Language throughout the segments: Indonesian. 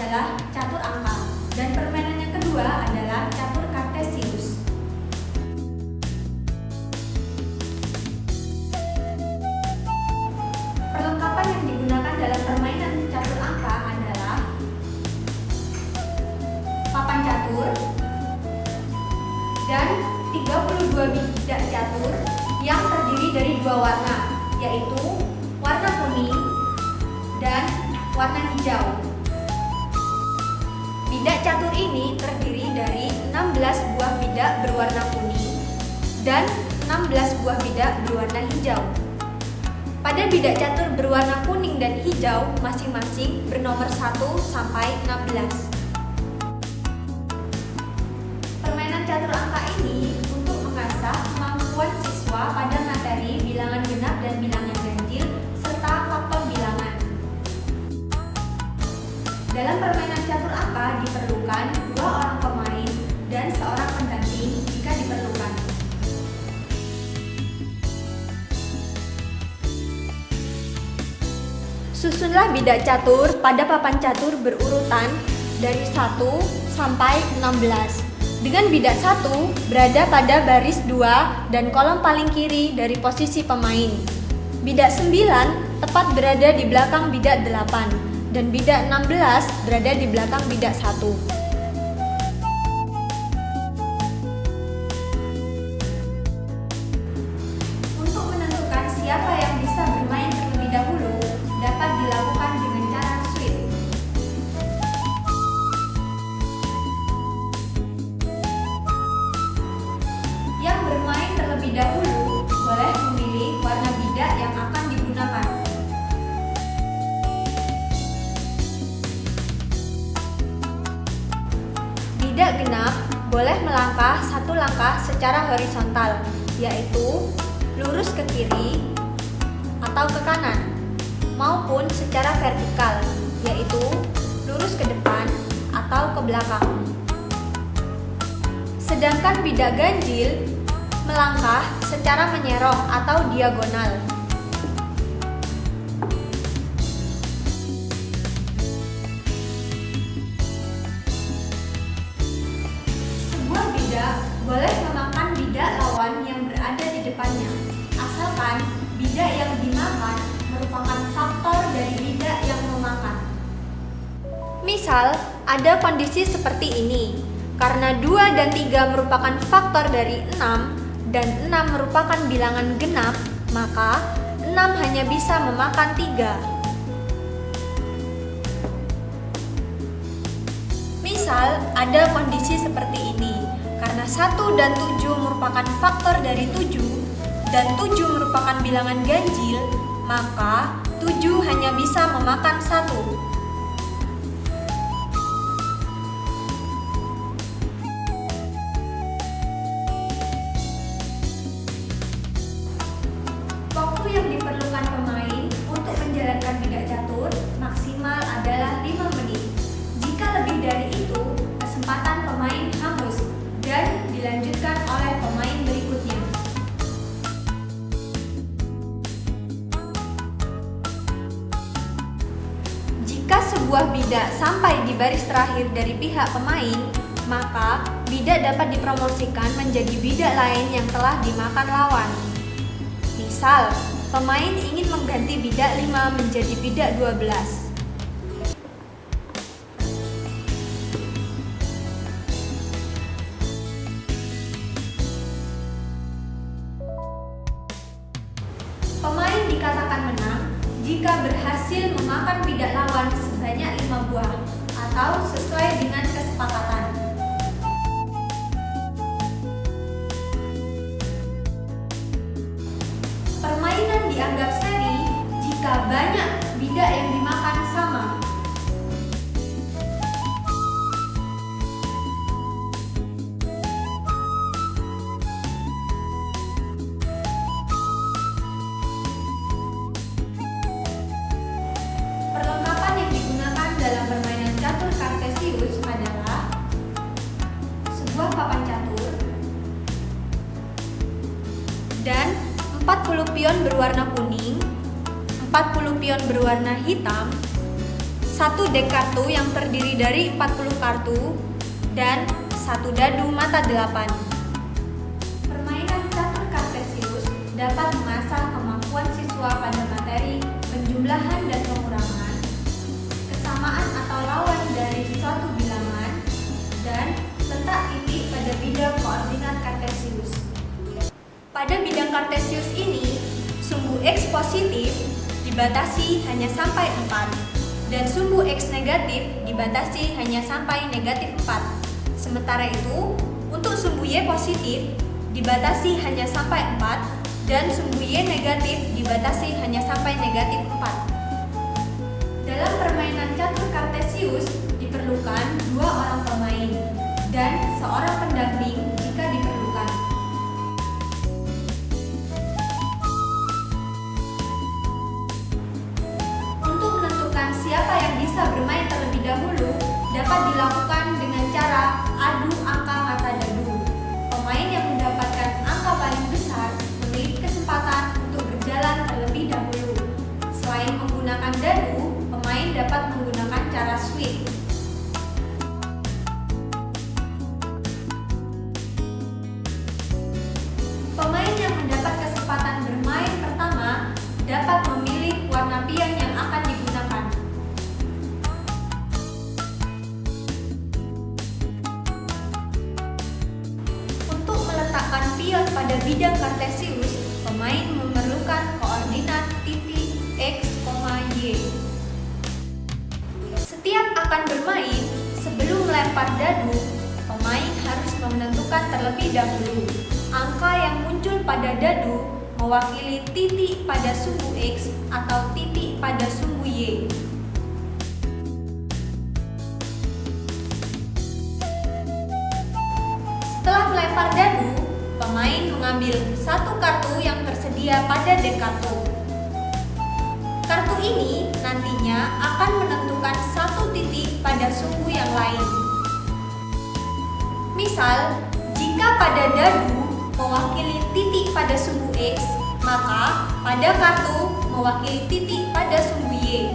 adalah catur angka dan permainan yang kedua adalah catur kartesius. Perlengkapan yang digunakan dalam permainan catur angka adalah papan catur dan 32 bidak catur yang terdiri dari dua warna, yaitu warna kuning dan warna hijau. Bidak catur ini terdiri dari 16 buah bidak berwarna kuning dan 16 buah bidak berwarna hijau. Pada bidak catur berwarna kuning dan hijau masing-masing bernomor 1 sampai 16. Permainan catur angka ini untuk mengasah kemampuan siswa pada materi bilangan genap dan bilangan ganjil serta faktor bilangan. Dalam permainan catur angka diperlukan 2 orang pemain dan seorang pendamping jika diperlukan. Susunlah bidak catur pada papan catur berurutan dari 1 sampai 16. Dengan bidak 1 berada pada baris 2 dan kolom paling kiri dari posisi pemain. Bidak 9 tepat berada di belakang bidak 8 dan bidak 16 berada di belakang bidak 1. Untuk menentukan siapa yang bisa bermain terlebih dahulu dapat dilakukan dengan cara sweep. Yang bermain terlebih dahulu boleh memilih warna bidak yang akan digunakan. Bidak genap boleh melangkah 1 langkah secara horizontal, yaitu lurus ke kiri atau ke kanan, maupun secara vertikal, yaitu lurus ke depan atau ke belakang. Sedangkan bidak ganjil melangkah secara menyerong atau diagonal. Sebuah bidak boleh memakan bidak lawan yang berada di depannya, asalkan bidak yang dimakan merupakan faktor dari bidak yang memakan. Misal, ada kondisi seperti ini. Karena 2 dan 3 merupakan faktor dari 6 dan 6 merupakan bilangan genap, maka 6 hanya bisa memakan 3. Misal, ada kondisi seperti ini. Karena 1 dan 7 merupakan faktor dari 7 dan 7 merupakan bilangan ganjil, maka 7 hanya bisa memakan 1. Waktu yang diperlukan pemain untuk menjalankan bidak catur maksimal adalah 5 menit. Jika lebih dari itu, kesempatan pemain hangus dan dilanjutkan oleh pemain berikutnya. Jika sebuah bidak sampai di baris terakhir dari pihak pemain, maka bidak dapat dipromosikan menjadi bidak lain yang telah dimakan lawan. Misal, pemain ingin mengganti bidak 5 menjadi bidak 12. Pemain dikatakan menang jika berhasil memakan bidak lawan sebanyak 5 buah atau sesuai dengan kesepakatan. Permainan dianggap seri jika banyak bidak yang dimakan sama. Perlengkapan yang digunakan dalam permainan catur kartesius adalah sebuah papan catur dan 40 pion berwarna kuning, 40 pion berwarna hitam, 1 dek kartu yang terdiri dari 40 kartu, dan 1 dadu mata 8. Permainan catur kartesius dapat mengasah kemampuan siswa pada materi penjumlahan dan pengurangan, kesamaan atau lawan dari suatu bilangan, dan letak titik pada bidang koordinat kartesius. Pada bidang kartesius ini, sumbu X positif dibatasi hanya sampai 4 dan sumbu X negatif dibatasi hanya sampai negatif 4. Sementara itu, untuk sumbu Y positif dibatasi hanya sampai 4 dan sumbu Y negatif dibatasi hanya sampai negatif 4. Dalam permainan catur kartesius diperlukan 2 orang pemain dan seorang pendamping jika diperlukan. Untuk menentukan siapa yang bisa bermain terlebih dahulu dapat dilakukan dengan cara adu angka mata dadu. Pemain yang mendapatkan angka paling besar memiliki kesempatan untuk berjalan terlebih dahulu. Selain menggunakan dadu, pemain dapat menggunakan cara sweep. Pemain yang mendapat kesempatan bermain pertama dapat memilih warna pion yang akan digunakan. Untuk meletakkan pion pada bidang kartesius, pemain memerlukan koordinat titik X, Y. Setiap akan bermain, sebelum melempar dadu, pemain harus menentukan terlebih dahulu angka yang muncul pada dadu mewakili titik pada sumbu X atau titik pada sumbu Y. Setelah melempar dadu, pemain mengambil 1 kartu yang tersedia pada dek kartu. Kartu ini nantinya akan menentukan 1 titik pada sumbu yang lain. Misal, jika pada dadu mewakili titik pada sumbu X, maka pada kartu mewakili titik pada sumbu Y.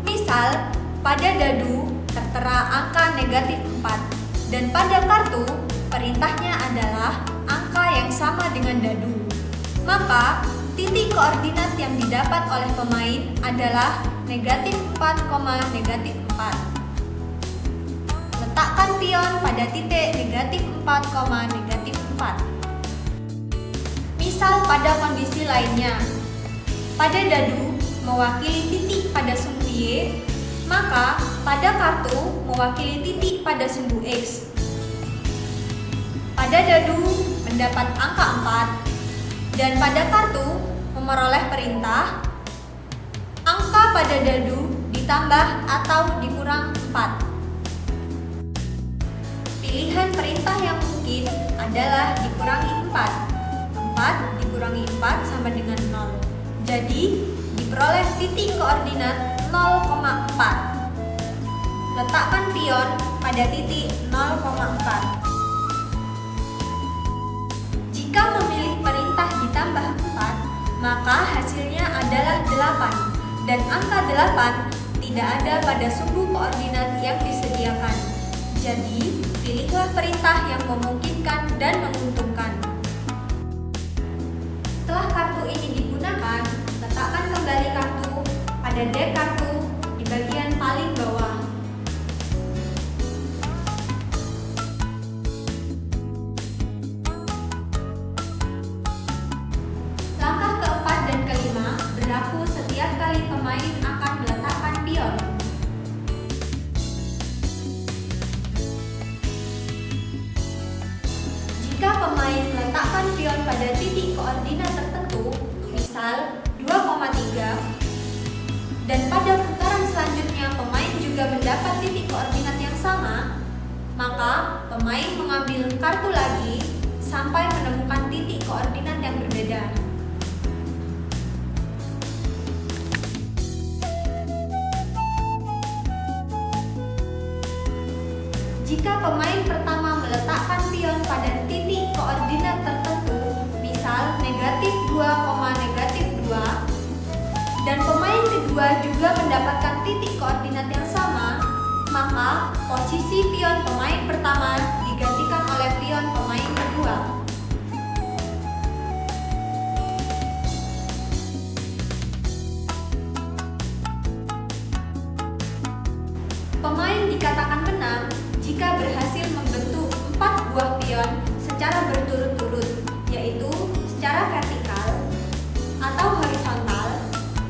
Misal, pada dadu tertera angka negatif 4 dan pada kartu perintahnya adalah angka yang sama dengan dadu. Maka, titik koordinat yang didapat oleh pemain adalah negatif 4, negatif 4. Letakkan pion pada titik negatif 4, negatif 4. Misal pada kondisi lainnya, pada dadu mewakili titik pada sumbu Y, maka pada kartu mewakili titik pada sumbu X. Pada dadu mendapat angka 4 dan pada kartu memperoleh perintah angka pada dadu ditambah atau dikurang 4. Pilihan perintah yang mungkin adalah dikurangi 4. 4 dikurangi 4 sama dengan 0. Jadi, diperoleh titik koordinat 0,4. Letakkan pion pada titik 0,4. Jika memilih perintah ditambah 4, maka hasilnya adalah 8 dan angka 8 tidak ada pada sumbu koordinat yang disediakan. Jadi, pilihlah perintah yang memungkinkan dan menguntungkan. Setelah kartu ini digunakan, letakkan kembali kartu pada dek kartu di bagian paling bawah. Langkah keempat dan kelima berlaku setiap kali pemain akan meletakkan pion. Jika pemain meletakkan pion pada titik koordinat tertentu, misal 2,3, dan pada putaran selanjutnya pemain juga mendapat titik koordinat yang sama, maka pemain mengambil kartu lagi sampai menemukan titik koordinat yang berbeda. Jika pemain pertama meletakkan pion pada titik koordinat tertentu, misal negatif 2,5, dan pemain kedua juga mendapatkan titik koordinat yang sama, maka posisi pion pemain pertama digantikan oleh pion pemain kedua. Pemain dikatakan menang jika berhasil membentuk 4 buah pion secara berturut-turut, yaitu secara vertikal, atau horizontal,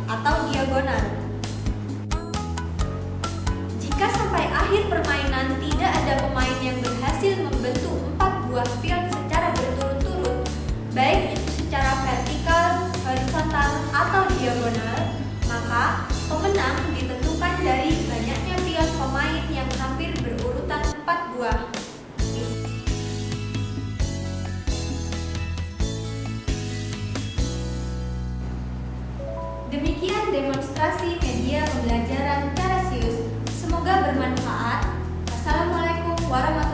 atau diagonal. Jika sampai akhir permainan tidak ada pemain yang berhasil membentuk 4 buah pion secara berturut-turut, baik itu secara vertikal, horizontal, atau diagonal, maka pemenang ditentukan dari banyaknya pion pemain yang hampir berurutan 4 buah. Demikian demonstrasi media pembelajaran Tarasius. Semoga bermanfaat. Wassalamualaikum warahmatullahi wabarakatuh.